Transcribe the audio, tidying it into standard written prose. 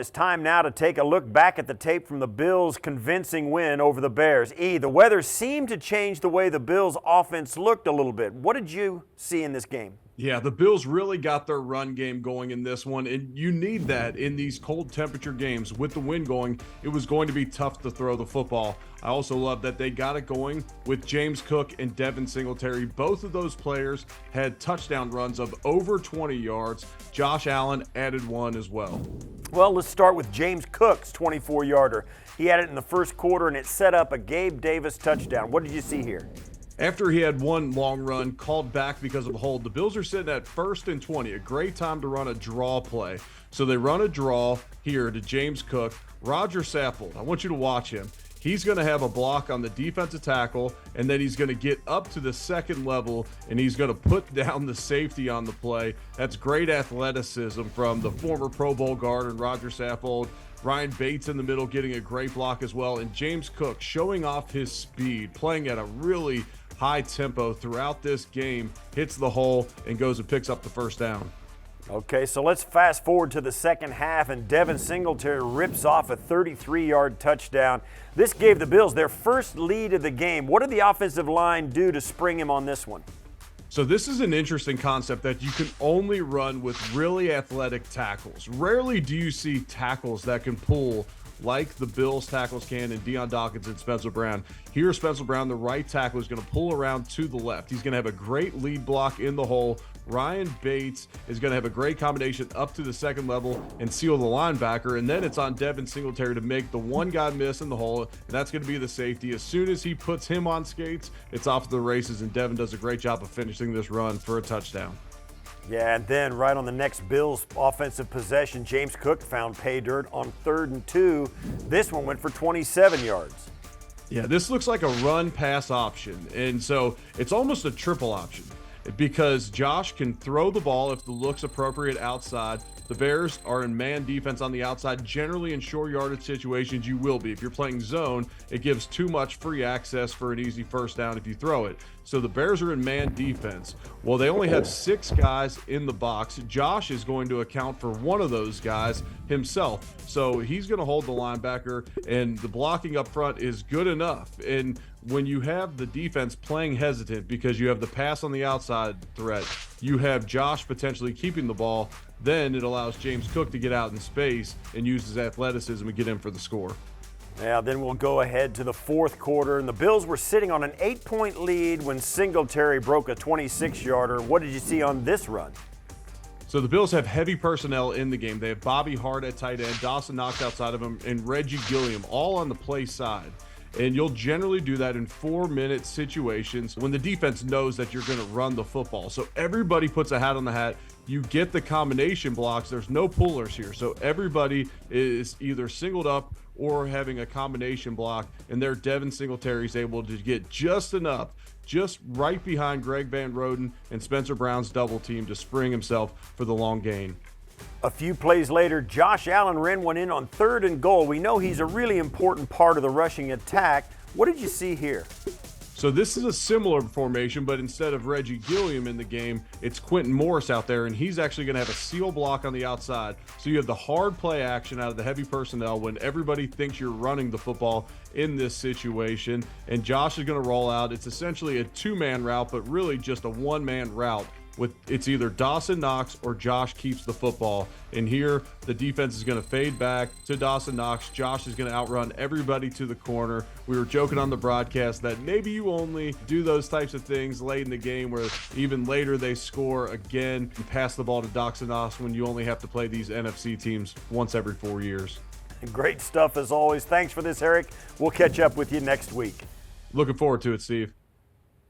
it's time now to take a look back at the tape from the Bills' convincing win over the Bears. The weather seemed to change the way the Bills' offense looked a little bit. What did you see in this game? Yeah, the Bills really got their run game going in this one, and you need that in these cold temperature games. With the wind going, it was going to be tough to throw the football. I also love that they got it going with James Cook and Devin Singletary. Both of those players had touchdown runs of over 20 yards. Josh Allen added one as well. Well, let's start with James Cook's 24-yarder. He had it in the first quarter, and it set up a Gabe Davis touchdown. What did you see here? After he had one long run called back because of a hold, the Bills are sitting at 1st and 20, a great time to run a draw play. So they run a draw here to James Cook. Roger Saffold, I want you to watch him. He's going to have a block on the defensive tackle, and then he's going to get up to the second level, and he's going to put down the safety on the play. That's great athleticism from the former Pro Bowl guard and Roger Saffold. Ryan Bates in the middle getting a great block as well, and James Cook showing off his speed, playing at a really high tempo throughout this game, hits the hole and goes and picks up the first down. Okay, so let's fast forward to the second half, and Devin Singletary rips off a 33-yard touchdown. This gave the Bills their first lead of the game. What did the offensive line do to spring him on this one? So this is an interesting concept that you can only run with really athletic tackles. Rarely do you see tackles that can pull like the Bills tackles can, and Deion Dawkins and Spencer Brown. Here, Spencer Brown, the right tackle, is going to pull around to the left. He's going to have a great lead block in the hole. Ryan Bates is going to have a great combination up to the second level and seal the linebacker, and then it's on Devin Singletary to make the one guy miss in the hole, and that's going to be the safety. As soon as he puts him on skates, it's off to the races, and Devin does a great job of finishing this run for a touchdown. Yeah, and then right on the next Bills offensive possession, James Cook found pay dirt on 3rd and 2. This one went for 27 yards. Yeah, this looks like a run-pass option, and so it's almost a triple option because Josh can throw the ball if the look's appropriate outside. The Bears are in man defense on the outside. Generally in short yardage situations, you will be. If you're playing zone, it gives too much free access for an easy first down if you throw it. So the Bears are in man defense. Well, they only have 6 guys in the box. Josh is going to account for one of those guys himself. So he's going to hold the linebacker, and the blocking up front is good enough. And when you have the defense playing hesitant because you have the pass on the outside threat, you have Josh potentially keeping the ball, then it allows James Cook to get out in space and use his athleticism and get in for the score. Yeah, then we'll go ahead to the fourth quarter, and the Bills were sitting on an 8-point lead when Singletary broke a 26-yarder. What did you see on this run? So the Bills have heavy personnel in the game. They have Bobby Hart at tight end, Dawson Knox outside of him, and Reggie Gilliam all on the play side. And you'll generally do that in 4-minute situations when the defense knows that you're going to run the football. So everybody puts a hat on the hat. You get the combination blocks. There's no pullers here. So everybody is either singled up or having a combination block, and there Devin Singletary is able to get just enough, just right behind Greg Van Roden and Spencer Brown's double team to spring himself for the long gain. A few plays later, Josh Allen ran one in on 3rd and goal. We know he's a really important part of the rushing attack. What did you see here? So this is a similar formation, but instead of Reggie Gilliam in the game, it's Quentin Morris out there, and he's actually going to have a seal block on the outside. So you have the hard play action out of the heavy personnel when everybody thinks you're running the football in this situation, and Josh is going to roll out. It's essentially a 2-man route, but really just a 1-man route. It's either Dawson Knox or Josh keeps the football. And here, the defense is going to fade back to Dawson Knox. Josh is going to outrun everybody to the corner. We were joking on the broadcast that maybe you only do those types of things late in the game where even later they score again and pass the ball to Dawson Knox when you only have to play these NFC teams once every 4 years. Great stuff as always. Thanks for this, Eric. We'll catch up with you next week. Looking forward to it, Steve.